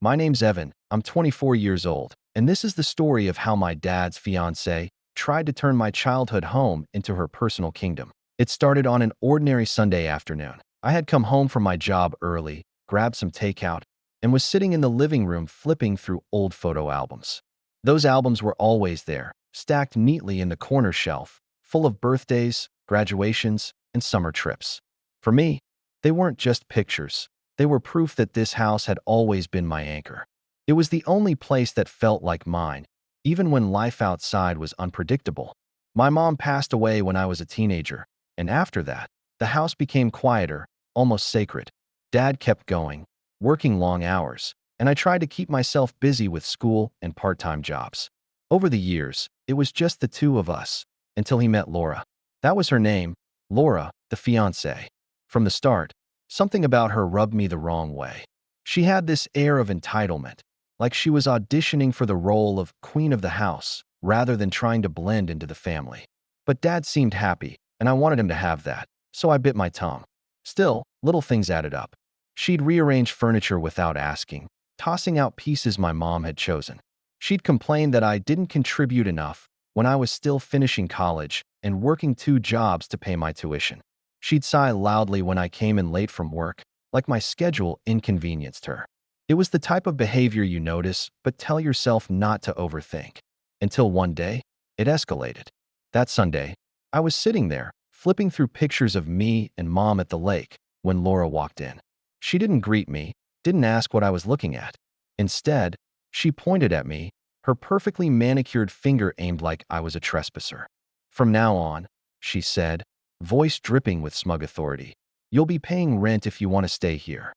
My name's Evan, I'm 24 years old, and this is the story of how my dad's fiancée tried to turn my childhood home into her personal kingdom. It started on an ordinary Sunday afternoon. I had come home from my job early, grabbed some takeout, and was sitting in the living room flipping through old photo albums. Those albums were always there, stacked neatly in the corner shelf, full of birthdays, graduations, and summer trips. For me, they weren't just pictures. They were proof that this house had always been my anchor. It was the only place that felt like mine, even when life outside was unpredictable. My mom passed away when I was a teenager, and after that, the house became quieter, almost sacred. Dad kept going, working long hours, and I tried to keep myself busy with school and part-time jobs. Over the years, it was just the two of us, until he met Laura. That was her name, Laura, the fiancée. From the start, something about her rubbed me the wrong way. She had this air of entitlement, like she was auditioning for the role of queen of the house, rather than trying to blend into the family. But Dad seemed happy, and I wanted him to have that, so I bit my tongue. Still, little things added up. She'd rearrange furniture without asking, tossing out pieces my mom had chosen. She'd complain that I didn't contribute enough when I was still finishing college and working 2 jobs to pay my tuition. She'd sigh loudly when I came in late from work, like my schedule inconvenienced her. It was the type of behavior you notice, but tell yourself not to overthink. Until one day, it escalated. That Sunday, I was sitting there, flipping through pictures of me and Mom at the lake, when Laura walked in. She didn't greet me, didn't ask what I was looking at. Instead, she pointed at me, her perfectly manicured finger aimed like I was a trespasser. "From now on," she said, voice dripping with smug authority, "you'll be paying rent if you want to stay here."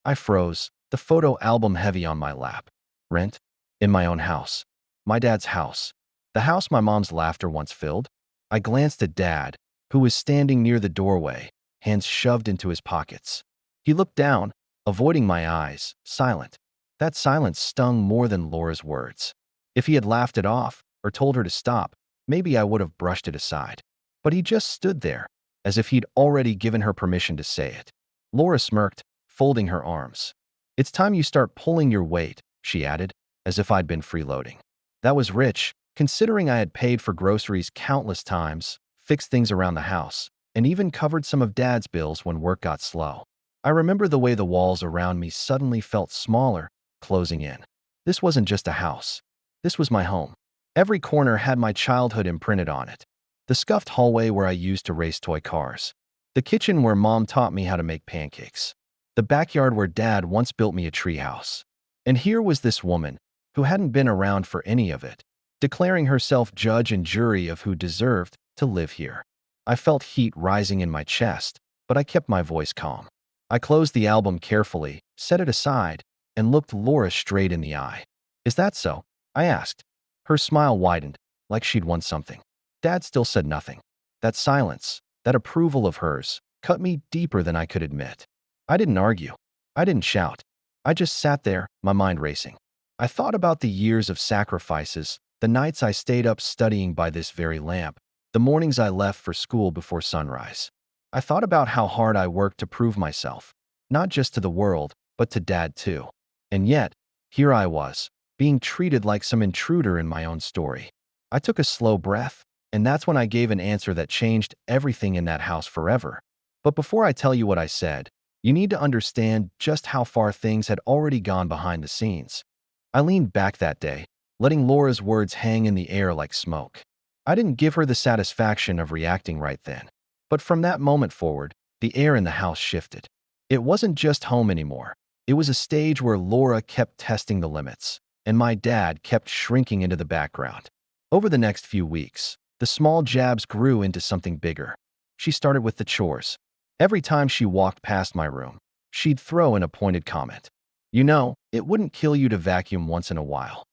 I froze, the photo album heavy on my lap. Rent? In my own house. My dad's house. The house my mom's laughter once filled? I glanced at Dad, who was standing near the doorway, hands shoved into his pockets. He looked down, avoiding my eyes, silent. That silence stung more than Laura's words. If he had laughed it off, or told her to stop, maybe I would have brushed it aside. But he just stood there, as if he'd already given her permission to say it. Laura smirked, folding her arms. "It's time you start pulling your weight," she added, as if I'd been freeloading. That was rich, considering I had paid for groceries countless times, fixed things around the house, and even covered some of Dad's bills when work got slow. I remember the way the walls around me suddenly felt smaller, closing in. This wasn't just a house. This was my home. Every corner had my childhood imprinted on it. The scuffed hallway where I used to race toy cars. The kitchen where Mom taught me how to make pancakes. The backyard where Dad once built me a treehouse. And here was this woman, who hadn't been around for any of it, declaring herself judge and jury of who deserved to live here. I felt heat rising in my chest, but I kept my voice calm. I closed the album carefully, set it aside, and looked Laura straight in the eye. "Is that so?" I asked. Her smile widened, like she'd won something. Dad still said nothing. That silence, that approval of hers, cut me deeper than I could admit. I didn't argue. I didn't shout. I just sat there, my mind racing. I thought about the years of sacrifices, the nights I stayed up studying by this very lamp, the mornings I left for school before sunrise. I thought about how hard I worked to prove myself, not just to the world, but to Dad too. And yet, here I was, being treated like some intruder in my own story. I took a slow breath, and that's when I gave an answer that changed everything in that house forever. But before I tell you what I said, you need to understand just how far things had already gone behind the scenes. I leaned back that day, letting Laura's words hang in the air like smoke. I didn't give her the satisfaction of reacting right then. But from that moment forward, the air in the house shifted. It wasn't just home anymore. It was a stage where Laura kept testing the limits, and my dad kept shrinking into the background. Over the next few weeks, the small jabs grew into something bigger. She started with the chores. Every time she walked past my room, she'd throw in a pointed comment. "You know, it wouldn't kill you to vacuum once in a while."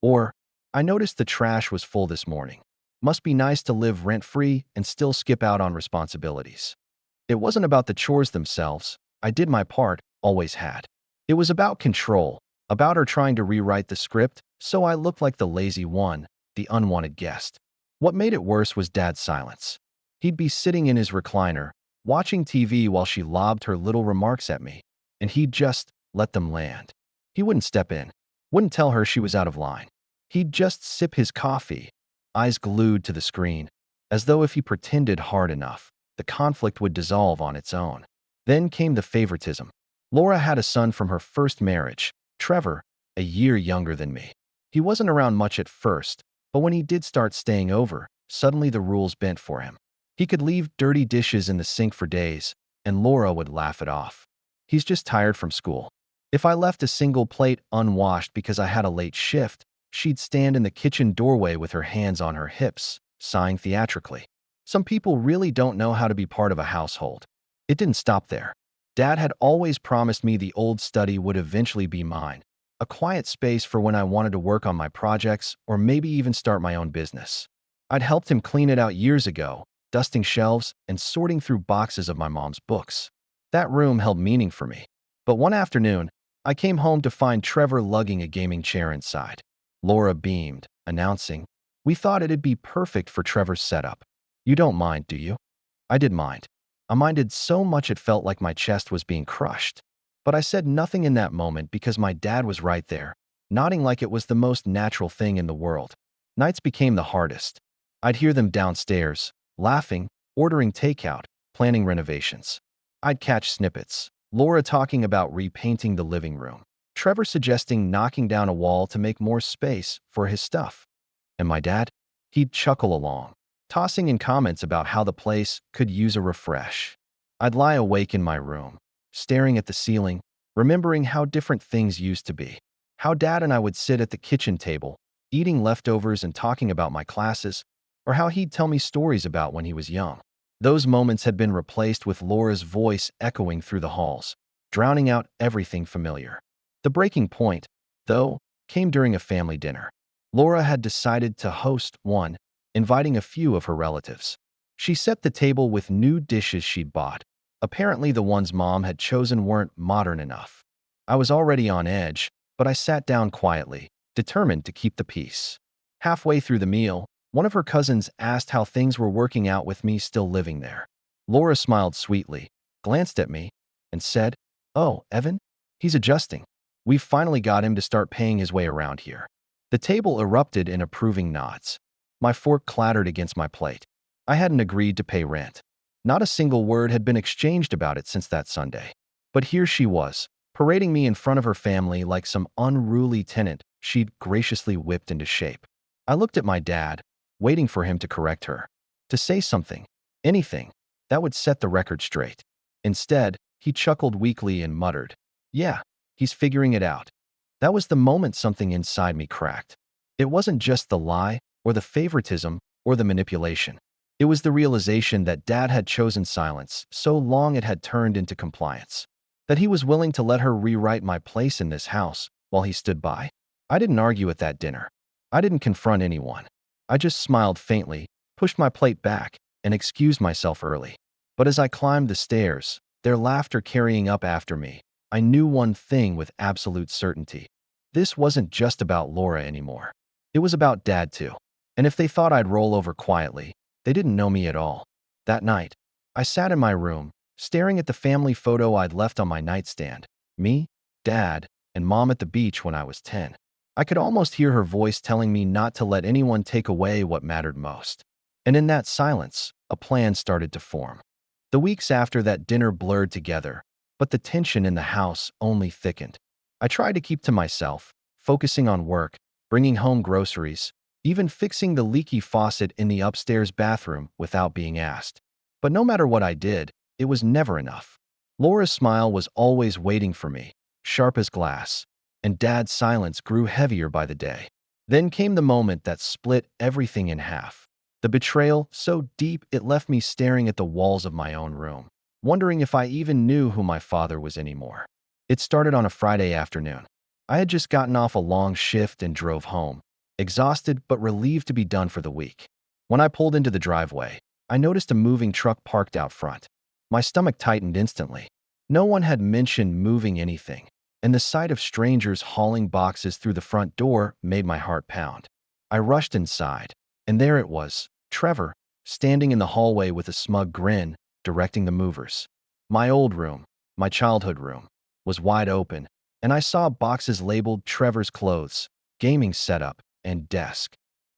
Or, "I noticed the trash was full this morning. Must be nice to live rent-free and still skip out on responsibilities." It wasn't about the chores themselves. I did my part, always had. It was about control, about her trying to rewrite the script so I looked like the lazy one, the unwanted guest. What made it worse was Dad's silence. He'd be sitting in his recliner, watching TV while she lobbed her little remarks at me, and he'd just let them land. He wouldn't step in, wouldn't tell her she was out of line. He'd just sip his coffee, eyes glued to the screen, as though if he pretended hard enough, the conflict would dissolve on its own. Then came the favoritism. Laura had a son from her first marriage, Trevor, a year younger than me. He wasn't around much at first, but when he did start staying over, suddenly the rules bent for him. He could leave dirty dishes in the sink for days, and Laura would laugh it off. He's just tired from school. If I left a single plate unwashed because I had a late shift, she'd stand in the kitchen doorway with her hands on her hips, sighing theatrically. Some people really don't know how to be part of a household. It didn't stop there. Dad had always promised me the old study would eventually be mine, a quiet space for when I wanted to work on my projects or maybe even start my own business. I'd helped him clean it out years ago, dusting shelves and sorting through boxes of my mom's books. That room held meaning for me. But one afternoon, I came home to find Trevor lugging a gaming chair inside. Laura beamed, announcing, "We thought it'd be perfect for Trevor's setup. You don't mind, do you?" I did mind. I minded so much it felt like my chest was being crushed. But I said nothing in that moment because my dad was right there, nodding like it was the most natural thing in the world. Nights became the hardest. I'd hear them downstairs, laughing, ordering takeout, planning renovations. I'd catch snippets. Laura talking about repainting the living room. Trevor suggesting knocking down a wall to make more space for his stuff. And my dad? He'd chuckle along, tossing in comments about how the place could use a refresh. I'd lie awake in my room, staring at the ceiling, remembering how different things used to be. How Dad and I would sit at the kitchen table, eating leftovers and talking about my classes, or how he'd tell me stories about when he was young. Those moments had been replaced with Laura's voice echoing through the halls, drowning out everything familiar. The breaking point, though, came during a family dinner. Laura had decided to host one, inviting a few of her relatives. She set the table with new dishes she'd bought. Apparently the ones Mom had chosen weren't modern enough. I was already on edge, but I sat down quietly, determined to keep the peace. Halfway through the meal, one of her cousins asked how things were working out with me still living there. Laura smiled sweetly, glanced at me, and said, "Oh, Evan? He's adjusting. We've finally got him to start paying his way around here." The table erupted in approving nods. My fork clattered against my plate. I hadn't agreed to pay rent. Not a single word had been exchanged about it since that Sunday. But here she was, parading me in front of her family like some unruly tenant she'd graciously whipped into shape. I looked at my dad, waiting for him to correct her, to say something, anything, that would set the record straight. Instead, he chuckled weakly and muttered, "Yeah, he's figuring it out." That was the moment something inside me cracked. It wasn't just the lie, or the favoritism, or the manipulation. It was the realization that Dad had chosen silence so long it had turned into compliance. That he was willing to let her rewrite my place in this house while he stood by. I didn't argue at that dinner. I didn't confront anyone. I just smiled faintly, pushed my plate back, and excused myself early. But as I climbed the stairs, their laughter carrying up after me, I knew one thing with absolute certainty. This wasn't just about Laura anymore. It was about Dad too. And if they thought I'd roll over quietly, they didn't know me at all. That night, I sat in my room, staring at the family photo I'd left on my nightstand. Me, Dad, and Mom at the beach when I was 10. I could almost hear her voice telling me not to let anyone take away what mattered most. And in that silence, a plan started to form. The weeks after that dinner blurred together, but the tension in the house only thickened. I tried to keep to myself, focusing on work, bringing home groceries, even fixing the leaky faucet in the upstairs bathroom without being asked. But no matter what I did, it was never enough. Laura's smile was always waiting for me, sharp as glass, and Dad's silence grew heavier by the day. Then came the moment that split everything in half. The betrayal so deep it left me staring at the walls of my own room, wondering if I even knew who my father was anymore. It started on a Friday afternoon. I had just gotten off a long shift and drove home, exhausted but relieved to be done for the week. When I pulled into the driveway, I noticed a moving truck parked out front. My stomach tightened instantly. No one had mentioned moving anything, and the sight of strangers hauling boxes through the front door made my heart pound. I rushed inside, and there it was, Trevor, standing in the hallway with a smug grin, directing the movers. My old room, my childhood room, was wide open, and I saw boxes labeled Trevor's clothes, gaming setup, and desk.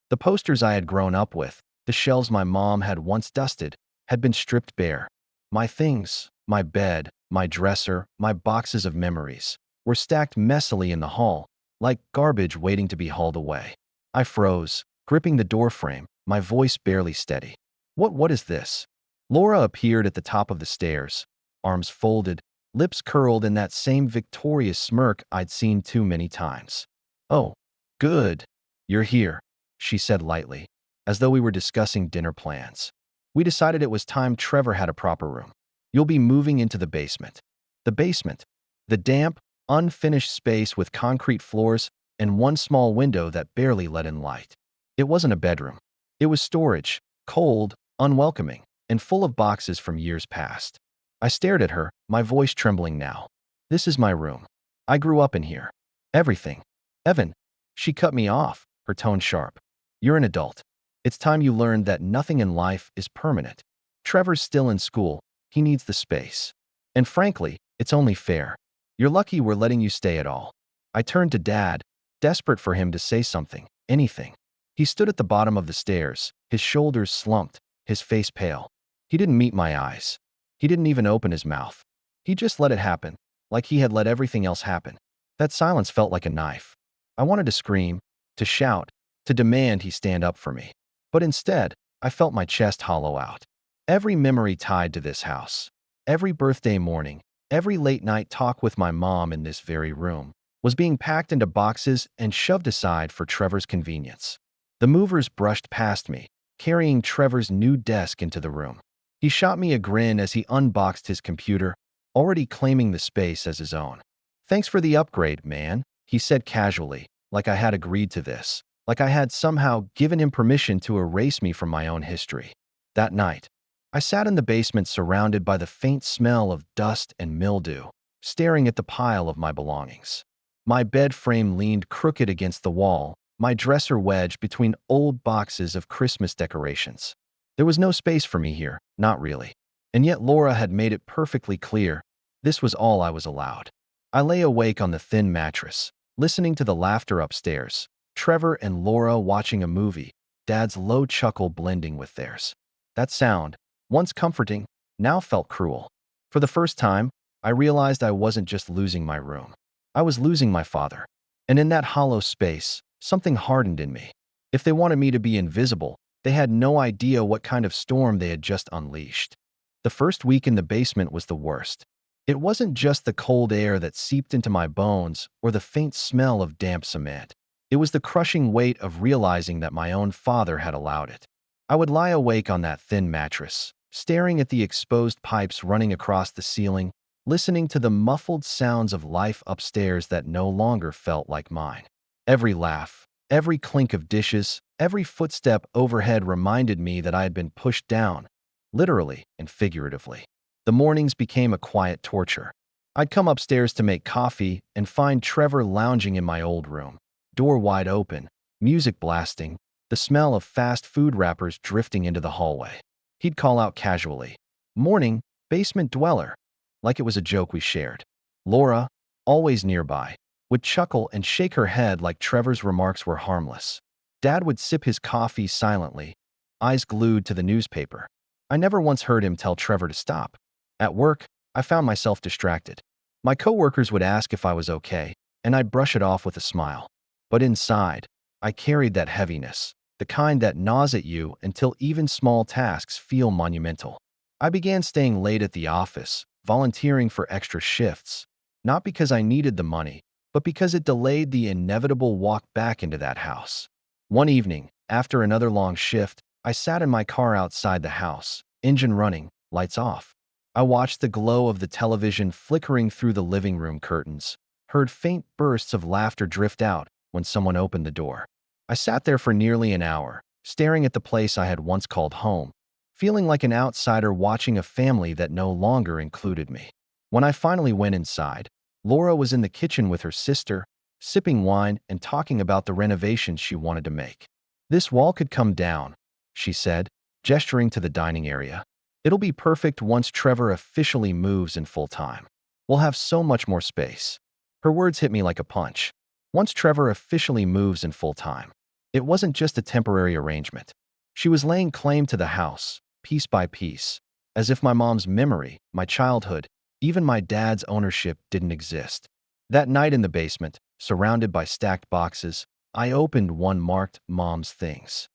The posters I had grown up with, the shelves my mom had once dusted, had been stripped bare. My things, my bed, my dresser, my boxes of memories, were stacked messily in the hall, like garbage waiting to be hauled away. I froze, gripping the doorframe, my voice barely steady. What is this? Laura appeared at the top of the stairs, arms folded, lips curled in that same victorious smirk I'd seen too many times. "Oh, good. You're here," she said lightly, as though we were discussing dinner plans. "We decided it was time Trevor had a proper room. You'll be moving into the basement." The basement. The damp, unfinished space with concrete floors and one small window that barely let in light. It wasn't a bedroom. It was storage, cold, unwelcoming, and full of boxes from years past. I stared at her, my voice trembling now. "This is my room. I grew up in here. Everything." "Evan," she cut me off, her tone sharp. "You're an adult. It's time you learned that nothing in life is permanent. Trevor's still in school. He needs the space. And frankly, it's only fair. You're lucky we're letting you stay at all." I turned to Dad, desperate for him to say something, anything. He stood at the bottom of the stairs, his shoulders slumped, his face pale. He didn't meet my eyes. He didn't even open his mouth. He just let it happen, like he had let everything else happen. That silence felt like a knife. I wanted to scream, to shout, to demand he stand up for me. But instead, I felt my chest hollow out. Every memory tied to this house, every birthday morning, every late-night talk with my mom in this very room, was being packed into boxes and shoved aside for Trevor's convenience. The movers brushed past me, carrying Trevor's new desk into the room. He shot me a grin as he unboxed his computer, already claiming the space as his own. "Thanks for the upgrade, man," he said casually, like I had agreed to this, like I had somehow given him permission to erase me from my own history. That night, I sat in the basement surrounded by the faint smell of dust and mildew, staring at the pile of my belongings. My bed frame leaned crooked against the wall, my dresser wedged between old boxes of Christmas decorations. There was no space for me here, not really. And yet Laura had made it perfectly clear this was all I was allowed. I lay awake on the thin mattress, listening to the laughter upstairs, Trevor and Laura watching a movie, Dad's low chuckle blending with theirs. That sound, once comforting, now felt cruel. For the first time, I realized I wasn't just losing my room. I was losing my father. And in that hollow space, something hardened in me. If they wanted me to be invisible, they had no idea what kind of storm they had just unleashed. The first week in the basement was the worst. It wasn't just the cold air that seeped into my bones or the faint smell of damp cement. It was the crushing weight of realizing that my own father had allowed it. I would lie awake on that thin mattress, staring at the exposed pipes running across the ceiling, listening to the muffled sounds of life upstairs that no longer felt like mine. Every laugh, every clink of dishes, every footstep overhead reminded me that I had been pushed down, literally and figuratively. The mornings became a quiet torture. I'd come upstairs to make coffee and find Trevor lounging in my old room, door wide open, music blasting, the smell of fast food wrappers drifting into the hallway. He'd call out casually, "Morning, basement dweller," like it was a joke we shared. Laura, always nearby, would chuckle and shake her head like Trevor's remarks were harmless. Dad would sip his coffee silently, eyes glued to the newspaper. I never once heard him tell Trevor to stop. At work, I found myself distracted. My coworkers would ask if I was okay, and I'd brush it off with a smile. But inside, I carried that heaviness, the kind that gnaws at you until even small tasks feel monumental. I began staying late at the office, volunteering for extra shifts, not because I needed the money, but because it delayed the inevitable walk back into that house. One evening, after another long shift, I sat in my car outside the house, engine running, lights off. I watched the glow of the television flickering through the living room curtains, heard faint bursts of laughter drift out when someone opened the door. I sat there for nearly an hour, staring at the place I had once called home, feeling like an outsider watching a family that no longer included me. When I finally went inside, Laura was in the kitchen with her sister, sipping wine and talking about the renovations she wanted to make. "This wall could come down," she said, gesturing to the dining area. "It'll be perfect once Trevor officially moves in full time. We'll have so much more space." Her words hit me like a punch. Once Trevor officially moves in full time, it wasn't just a temporary arrangement. She was laying claim to the house, piece by piece, as if my mom's memory, my childhood, even my dad's ownership didn't exist. That night in the basement, surrounded by stacked boxes, I opened one marked Mom's Things.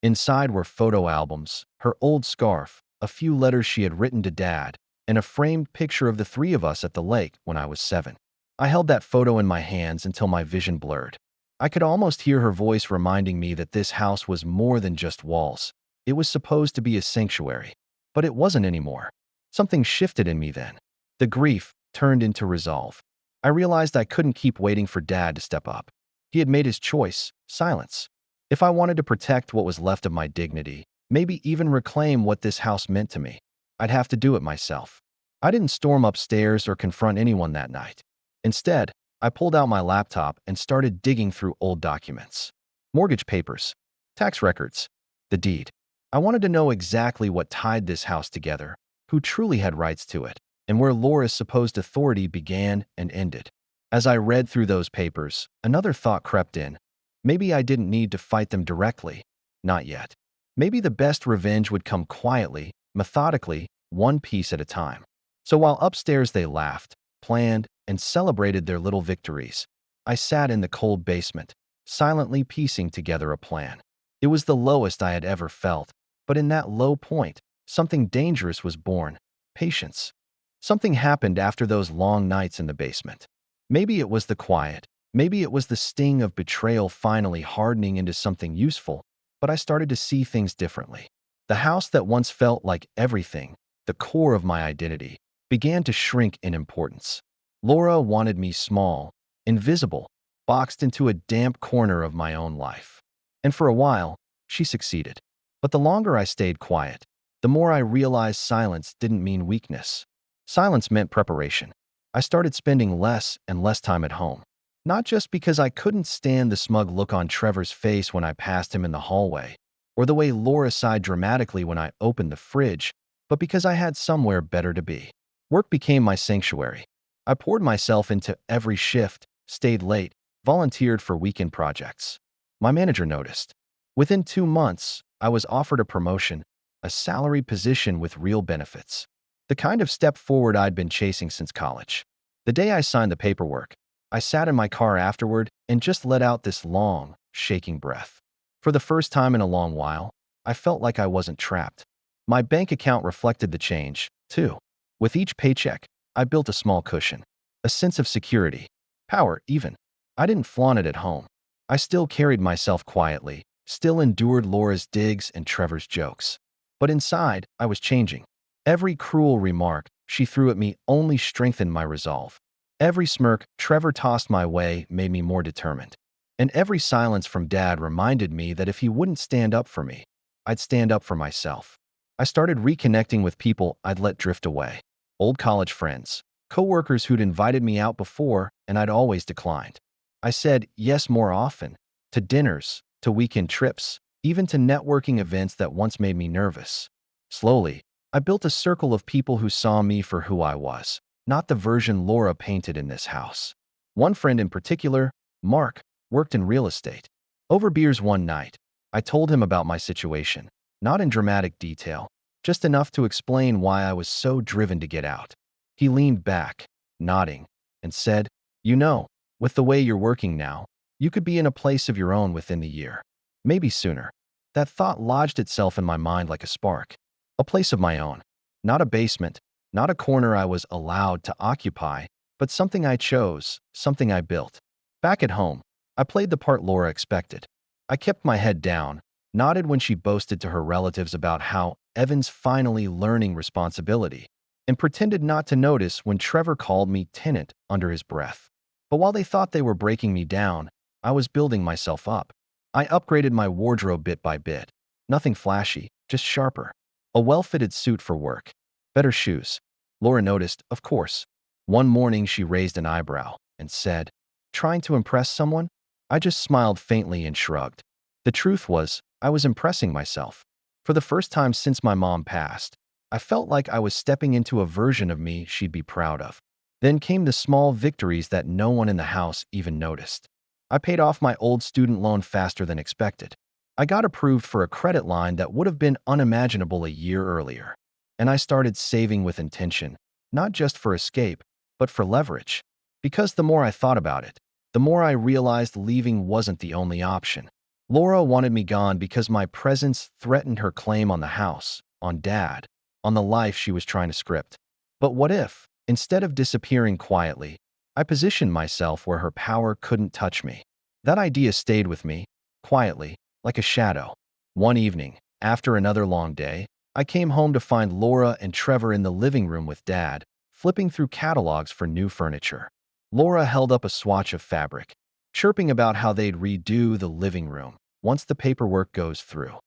Inside were photo albums, her old scarf, a few letters she had written to Dad, and a framed picture of the three of us at the lake when I was 7. I held that photo in my hands until my vision blurred. I could almost hear her voice reminding me that this house was more than just walls. It was supposed to be a sanctuary. But it wasn't anymore. Something shifted in me then. The grief turned into resolve. I realized I couldn't keep waiting for Dad to step up. He had made his choice, silence. If I wanted to protect what was left of my dignity, maybe even reclaim what this house meant to me, I'd have to do it myself. I didn't storm upstairs or confront anyone that night. Instead, I pulled out my laptop and started digging through old documents. Mortgage papers, tax records, the deed. I wanted to know exactly what tied this house together, who truly had rights to it, and where Laura's supposed authority began and ended. As I read through those papers, another thought crept in. Maybe I didn't need to fight them directly. Not yet. Maybe the best revenge would come quietly, methodically, one piece at a time. So while upstairs they laughed, planned, and celebrated their little victories, I sat in the cold basement, silently piecing together a plan. It was the lowest I had ever felt, but in that low point, something dangerous was born. Patience. Something happened after those long nights in the basement. Maybe it was the quiet. Maybe it was the sting of betrayal finally hardening into something useful, but I started to see things differently. The house that once felt like everything, the core of my identity, began to shrink in importance. Laura wanted me small, invisible, boxed into a damp corner of my own life. And for a while, she succeeded. But the longer I stayed quiet, the more I realized silence didn't mean weakness. Silence meant preparation. I started spending less and less time at home. Not just because I couldn't stand the smug look on Trevor's face when I passed him in the hallway, or the way Laura sighed dramatically when I opened the fridge, but because I had somewhere better to be. Work became my sanctuary. I poured myself into every shift, stayed late, volunteered for weekend projects. My manager noticed. Within 2 months, I was offered a promotion, a salary position with real benefits. The kind of step forward I'd been chasing since college. The day I signed the paperwork, I sat in my car afterward and just let out this long, shaking breath. For the first time in a long while, I felt like I wasn't trapped. My bank account reflected the change, too. With each paycheck, I built a small cushion, a sense of security, power even. I didn't flaunt it at home. I still carried myself quietly, still endured Laura's digs and Trevor's jokes. But inside, I was changing. Every cruel remark she threw at me only strengthened my resolve. Every smirk Trevor tossed my way made me more determined. And every silence from Dad reminded me that if he wouldn't stand up for me, I'd stand up for myself. I started reconnecting with people I'd let drift away. Old college friends, coworkers who'd invited me out before and I'd always declined. I said yes more often, to dinners, to weekend trips, even to networking events that once made me nervous. Slowly, I built a circle of people who saw me for who I was, not the version Laura painted in this house. One friend in particular, Mark, worked in real estate. Over beers one night, I told him about my situation, not in dramatic detail, just enough to explain why I was so driven to get out. He leaned back, nodding, and said, "You know, with the way you're working now, you could be in a place of your own within the year. Maybe sooner." That thought lodged itself in my mind like a spark. A place of my own. Not a basement, not a corner I was allowed to occupy, but something I chose, something I built. Back at home, I played the part Laura expected. I kept my head down, nodded when she boasted to her relatives about how Evan's finally learning responsibility, and pretended not to notice when Trevor called me tenant under his breath. But while they thought they were breaking me down, I was building myself up. I upgraded my wardrobe bit by bit. Nothing flashy, just sharper. A well-fitted suit for work. Better shoes. Laura noticed, of course. One morning she raised an eyebrow and said, "Trying to impress someone?" I just smiled faintly and shrugged. The truth was, I was impressing myself. For the first time since my mom passed, I felt like I was stepping into a version of me she'd be proud of. Then came the small victories that no one in the house even noticed. I paid off my old student loan faster than expected. I got approved for a credit line that would have been unimaginable a year earlier. And I started saving with intention, not just for escape, but for leverage. Because the more I thought about it, the more I realized leaving wasn't the only option. Laura wanted me gone because my presence threatened her claim on the house, on Dad, on the life she was trying to script. But what if, instead of disappearing quietly, I positioned myself where her power couldn't touch me? That idea stayed with me, quietly, like a shadow. One evening, after another long day, I came home to find Laura and Trevor in the living room with Dad, flipping through catalogs for new furniture. Laura held up a swatch of fabric, chirping about how they'd redo the living room once the paperwork goes through.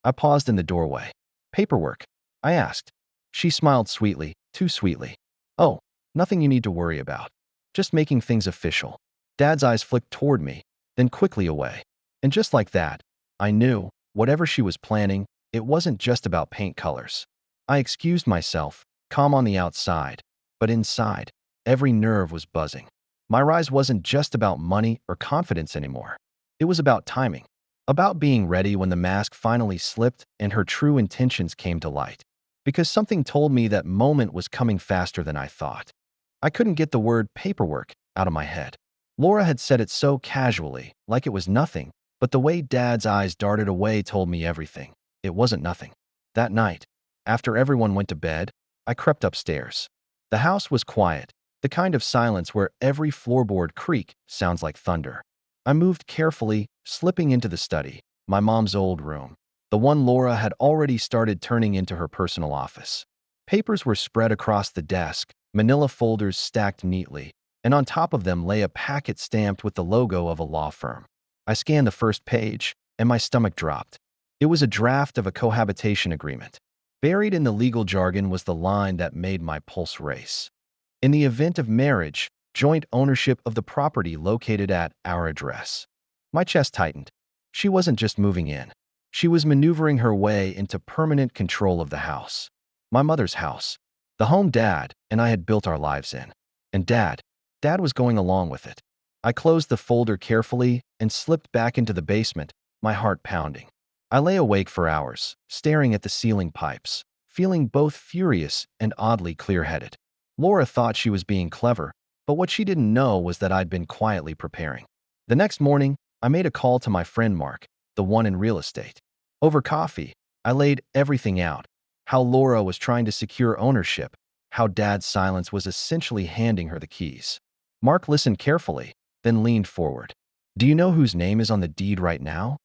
I paused in the doorway. "Paperwork?" I asked. She smiled sweetly, too sweetly. "Oh, nothing you need to worry about. Just making things official." Dad's eyes flicked toward me, then quickly away. And just like that, I knew, whatever she was planning, it wasn't just about paint colors. I excused myself, calm on the outside, but inside, every nerve was buzzing. My rise wasn't just about money or confidence anymore. It was about timing, about being ready when the mask finally slipped and her true intentions came to light. Because something told me that moment was coming faster than I thought. I couldn't get the word paperwork out of my head. Laura had said it so casually, like it was nothing, but the way Dad's eyes darted away told me everything. It wasn't nothing. That night, after everyone went to bed, I crept upstairs. The house was quiet, the kind of silence where every floorboard creak sounds like thunder. I moved carefully, slipping into the study, my mom's old room, the one Laura had already started turning into her personal office. Papers were spread across the desk, manila folders stacked neatly, and on top of them lay a packet stamped with the logo of a law firm. I scanned the first page, and my stomach dropped. It was a draft of a cohabitation agreement. Buried in the legal jargon was the line that made my pulse race. In the event of marriage, joint ownership of the property located at our address. My chest tightened. She wasn't just moving in. She was maneuvering her way into permanent control of the house. My mother's house. The home Dad and I had built our lives in. And Dad was going along with it. I closed the folder carefully and slipped back into the basement, my heart pounding. I lay awake for hours, staring at the ceiling pipes, feeling both furious and oddly clear-headed. Laura thought she was being clever, but what she didn't know was that I'd been quietly preparing. The next morning, I made a call to my friend Mark, the one in real estate. Over coffee, I laid everything out. How Laura was trying to secure ownership, how Dad's silence was essentially handing her the keys. Mark listened carefully, then leaned forward. "Do you know whose name is on the deed right now?"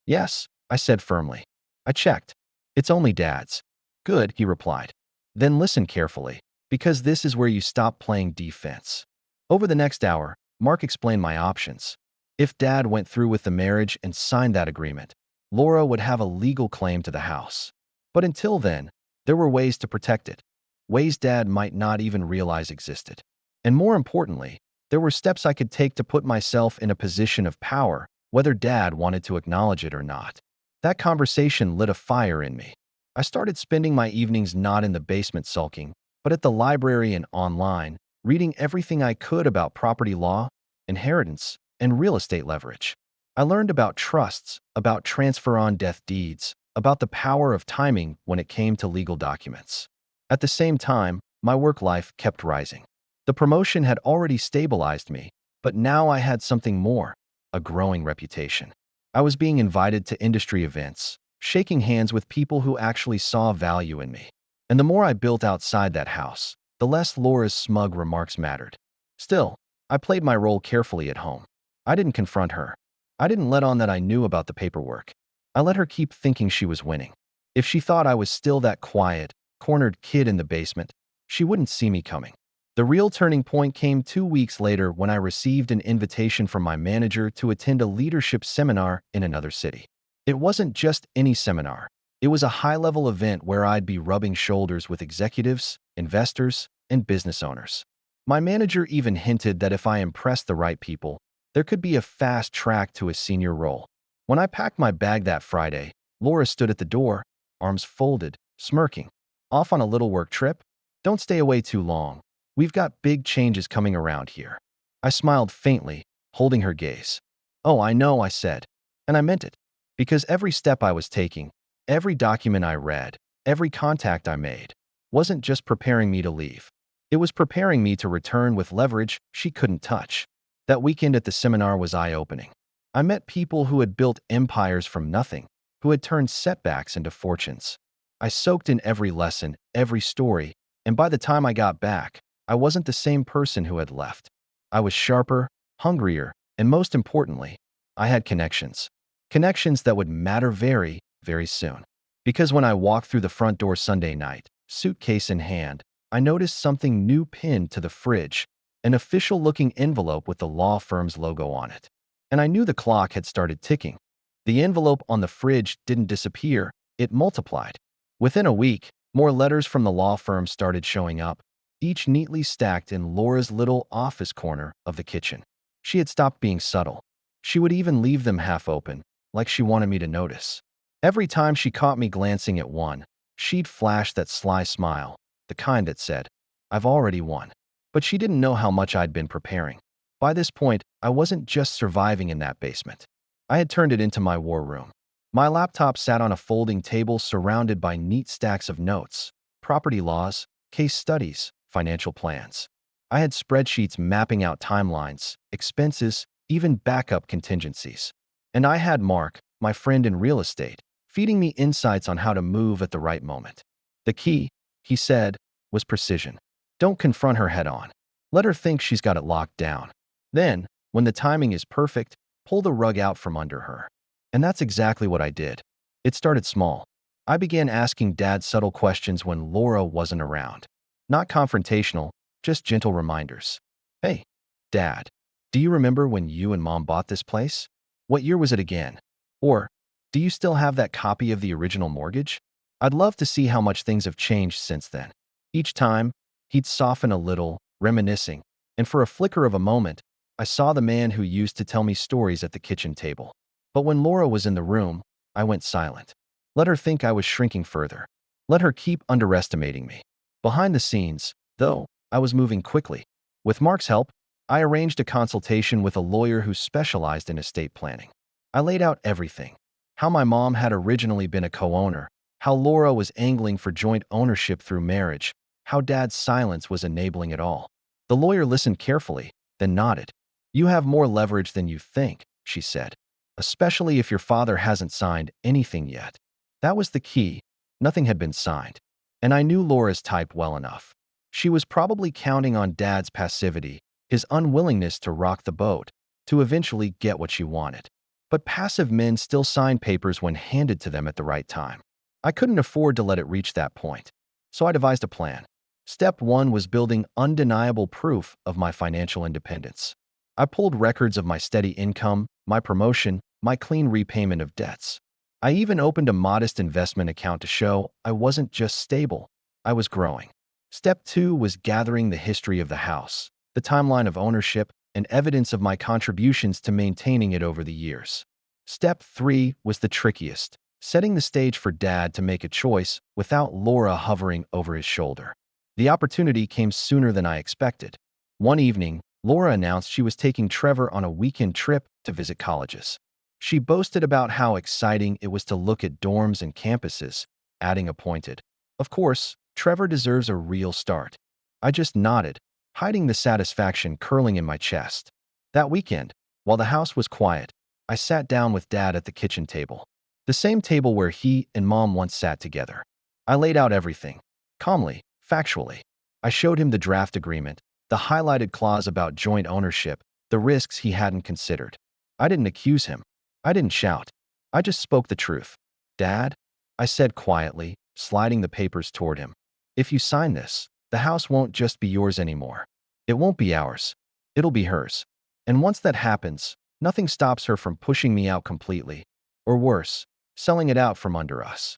"Yes," I said firmly. "I checked. It's only Dad's." "Good," he replied. "Then listen carefully, because this is where you stop playing defense." Over the next hour, Mark explained my options. If Dad went through with the marriage and signed that agreement, Laura would have a legal claim to the house. But until then, there were ways to protect it, ways Dad might not even realize existed. And more importantly, there were steps I could take to put myself in a position of power, whether Dad wanted to acknowledge it or not. That conversation lit a fire in me. I started spending my evenings not in the basement sulking, but at the library and online, reading everything I could about property law, inheritance, and real estate leverage. I learned about trusts, about transfer on death deeds, about the power of timing when it came to legal documents. At the same time, my work life kept rising. The promotion had already stabilized me, but now I had something more, a growing reputation. I was being invited to industry events, shaking hands with people who actually saw value in me. And the more I built outside that house, the less Laura's smug remarks mattered. Still, I played my role carefully at home. I didn't confront her. I didn't let on that I knew about the paperwork. I let her keep thinking she was winning. If she thought I was still that quiet, cornered kid in the basement, she wouldn't see me coming. The real turning point came 2 weeks later when I received an invitation from my manager to attend a leadership seminar in another city. It wasn't just any seminar. It was a high-level event where I'd be rubbing shoulders with executives, investors, and business owners. My manager even hinted that if I impressed the right people, there could be a fast track to a senior role. When I packed my bag that Friday, Laura stood at the door, arms folded, smirking. "Off on a little work trip? Don't stay away too long." We've got big changes coming around here. I smiled faintly, holding her gaze. Oh, I know, I said. And I meant it. Because every step I was taking, every document I read, every contact I made, wasn't just preparing me to leave. It was preparing me to return with leverage she couldn't touch. That weekend at the seminar was eye-opening. I met people who had built empires from nothing, who had turned setbacks into fortunes. I soaked in every lesson, every story, and by the time I got back, I wasn't the same person who had left. I was sharper, hungrier, and most importantly, I had connections. Connections that would matter very, very soon. Because when I walked through the front door Sunday night, suitcase in hand, I noticed something new pinned to the fridge, an official-looking envelope with the law firm's logo on it. And I knew the clock had started ticking. The envelope on the fridge didn't disappear, it multiplied. Within a week, more letters from the law firm started showing up, each neatly stacked in Laura's little office corner of the kitchen. She had stopped being subtle. She would even leave them half open, like she wanted me to notice. Every time she caught me glancing at one, she'd flash that sly smile, the kind that said, "I've already won." But she didn't know how much I'd been preparing. By this point, I wasn't just surviving in that basement. I had turned it into my war room. My laptop sat on a folding table surrounded by neat stacks of notes, property laws, case studies, financial plans. I had spreadsheets mapping out timelines, expenses, even backup contingencies. And I had Mark, my friend in real estate, feeding me insights on how to move at the right moment. The key, he said, was precision. Don't confront her head on. Let her think she's got it locked down. Then, when the timing is perfect, pull the rug out from under her. And that's exactly what I did. It started small. I began asking Dad subtle questions when Laura wasn't around. Not confrontational, just gentle reminders. Hey, Dad, do you remember when you and Mom bought this place? What year was it again? Or, do you still have that copy of the original mortgage? I'd love to see how much things have changed since then. Each time, he'd soften a little, reminiscing, and for a flicker of a moment, I saw the man who used to tell me stories at the kitchen table. But when Laura was in the room, I went silent. Let her think I was shrinking further. Let her keep underestimating me. Behind the scenes, though, I was moving quickly. With Mark's help, I arranged a consultation with a lawyer who specialized in estate planning. I laid out everything. How my mom had originally been a co-owner, how Laura was angling for joint ownership through marriage, how Dad's silence was enabling it all. The lawyer listened carefully, then nodded. You have more leverage than you think, she said. Especially if your father hasn't signed anything yet. That was the key. Nothing had been signed. And I knew Laura's type well enough. She was probably counting on Dad's passivity, his unwillingness to rock the boat, to eventually get what she wanted. But passive men still sign papers when handed to them at the right time. I couldn't afford to let it reach that point. So I devised a plan. Step 1 was building undeniable proof of my financial independence. I pulled records of my steady income, my promotion, my clean repayment of debts. I even opened a modest investment account to show I wasn't just stable, I was growing. Step 2 was gathering the history of the house, the timeline of ownership, and evidence of my contributions to maintaining it over the years. Step 3 was the trickiest, setting the stage for Dad to make a choice without Laura hovering over his shoulder. The opportunity came sooner than I expected. One evening, Laura announced she was taking Trevor on a weekend trip to visit colleges. She boasted about how exciting it was to look at dorms and campuses, adding a pointed, "Of course, Trevor deserves a real start." I just nodded, hiding the satisfaction curling in my chest. That weekend, while the house was quiet, I sat down with Dad at the kitchen table. The same table where he and Mom once sat together. I laid out everything, calmly, factually. I showed him the draft agreement, the highlighted clause about joint ownership, the risks he hadn't considered. I didn't accuse him. I didn't shout. I just spoke the truth. "Dad," I said quietly, sliding the papers toward him. "If you sign this, the house won't just be yours anymore. It won't be ours. It'll be hers. And once that happens, nothing stops her from pushing me out completely. Or worse, selling it out from under us."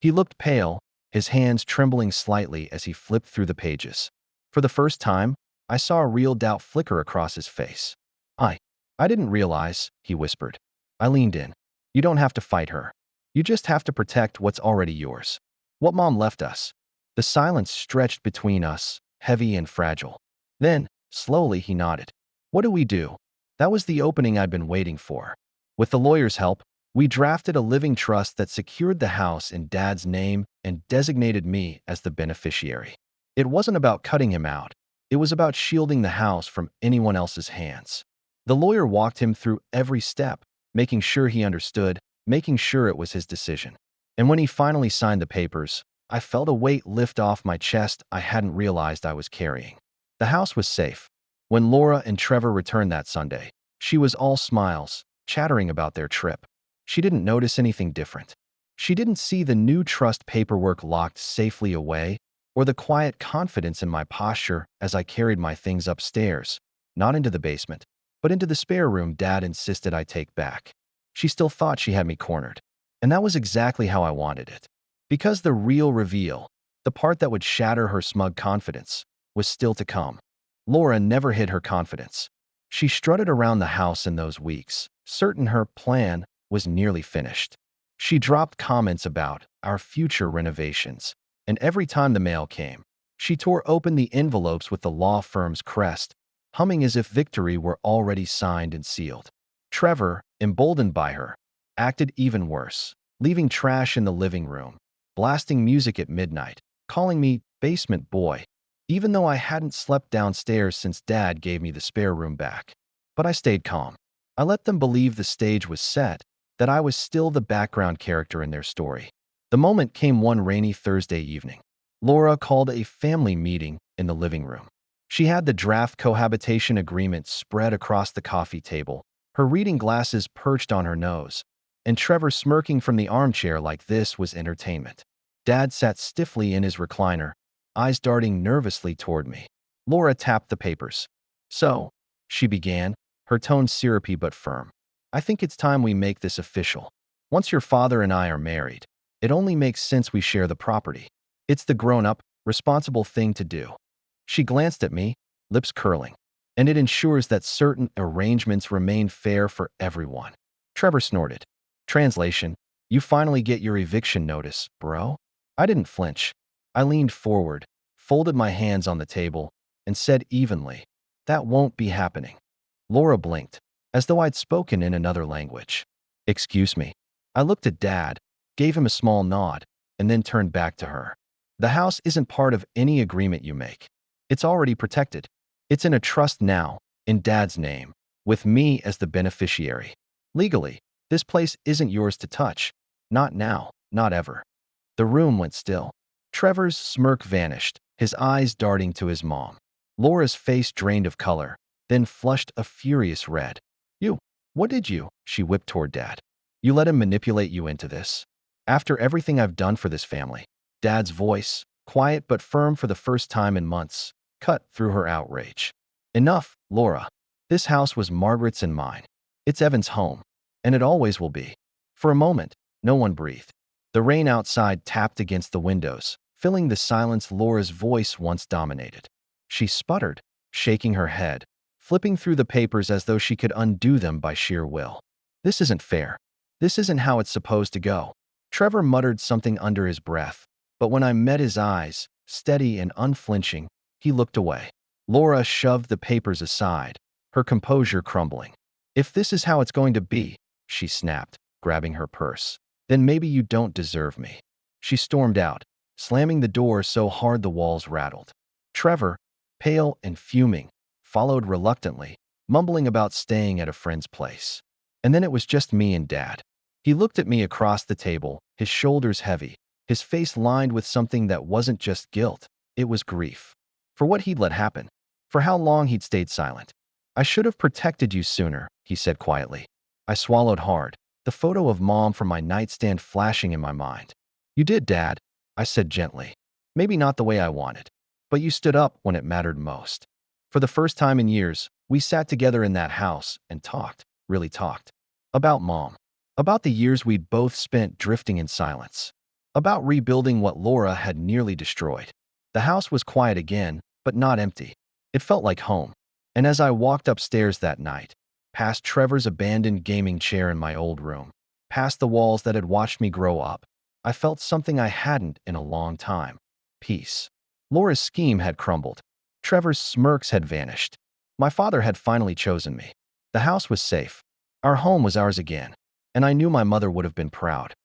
He looked pale, his hands trembling slightly as he flipped through the pages. For the first time, I saw a real doubt flicker across his face. I didn't realize," he whispered. I leaned in. "You don't have to fight her. You just have to protect what's already yours. What Mom left us." The silence stretched between us, heavy and fragile. Then, slowly, he nodded. What do we do? That was the opening I'd been waiting for. With the lawyer's help, we drafted a living trust that secured the house in Dad's name and designated me as the beneficiary. It wasn't about cutting him out. It was about shielding the house from anyone else's hands. The lawyer walked him through every step, making sure he understood, making sure it was his decision. And when he finally signed the papers, I felt a weight lift off my chest I hadn't realized I was carrying. The house was safe. When Laura and Trevor returned that Sunday, she was all smiles, chattering about their trip. She didn't notice anything different. She didn't see the new trust paperwork locked safely away, or the quiet confidence in my posture as I carried my things upstairs, not into the basement, but into the spare room Dad insisted I take back. She still thought she had me cornered, and that was exactly how I wanted it. Because the real reveal, the part that would shatter her smug confidence, was still to come. Laura never hid her confidence. She strutted around the house in those weeks, certain her plan was nearly finished. She dropped comments about our future renovations, and every time the mail came, she tore open the envelopes with the law firm's crest, humming as if victory were already signed and sealed. Trevor, emboldened by her, acted even worse, leaving trash in the living room, blasting music at midnight, calling me basement boy, even though I hadn't slept downstairs since Dad gave me the spare room back. But I stayed calm. I let them believe the stage was set, that I was still the background character in their story. The moment came one rainy Thursday evening. Laura called a family meeting in the living room. She had the draft cohabitation agreement spread across the coffee table, her reading glasses perched on her nose, and Trevor smirking from the armchair like this was entertainment. Dad sat stiffly in his recliner, eyes darting nervously toward me. Laura tapped the papers. So, she began, her tone syrupy but firm. I think it's time we make this official. Once your father and I are married, it only makes sense we share the property. It's the grown-up, responsible thing to do. She glanced at me, lips curling. And it ensures that certain arrangements remain fair for everyone. Trevor snorted. Translation: you finally get your eviction notice, bro? I didn't flinch. I leaned forward, folded my hands on the table, and said evenly, that won't be happening. Laura blinked, as though I'd spoken in another language. Excuse me. I looked at Dad, gave him a small nod, and then turned back to her. The house isn't part of any agreement you make. It's already protected. It's in a trust now, in Dad's name, with me as the beneficiary. Legally, this place isn't yours to touch. Not now, not ever. The room went still. Trevor's smirk vanished, his eyes darting to his mom. Laura's face drained of color, then flushed a furious red. What did you? She whipped toward Dad. You let him manipulate you into this? After everything I've done for this family? Dad's voice, quiet but firm for the first time in months, cut through her outrage. Enough, Laura. This house was Margaret's and mine. It's Evan's home, and it always will be. For a moment, no one breathed. The rain outside tapped against the windows, filling the silence Laura's voice once dominated. She sputtered, shaking her head, flipping through the papers as though she could undo them by sheer will. This isn't fair. This isn't how it's supposed to go. Trevor muttered something under his breath, but when I met his eyes, steady and unflinching, he looked away. Laura shoved the papers aside, her composure crumbling. If this is how it's going to be, she snapped, grabbing her purse, then maybe you don't deserve me. She stormed out, slamming the door so hard the walls rattled. Trevor, pale and fuming, followed reluctantly, mumbling about staying at a friend's place. And then it was just me and Dad. He looked at me across the table, his shoulders heavy, his face lined with something that wasn't just guilt, it was grief. For what he'd let happen. For how long he'd stayed silent. I should have protected you sooner, he said quietly. I swallowed hard, the photo of Mom from my nightstand flashing in my mind. You did, Dad, I said gently. Maybe not the way I wanted, but you stood up when it mattered most. For the first time in years, we sat together in that house and talked, really talked. About Mom. About the years we'd both spent drifting in silence. About rebuilding what Laura had nearly destroyed. The house was quiet again, but not empty. It felt like home. And as I walked upstairs that night, past Trevor's abandoned gaming chair in my old room, past the walls that had watched me grow up, I felt something I hadn't in a long time. Peace. Laura's scheme had crumbled. Trevor's smirks had vanished. My father had finally chosen me. The house was safe. Our home was ours again. And I knew my mother would have been proud.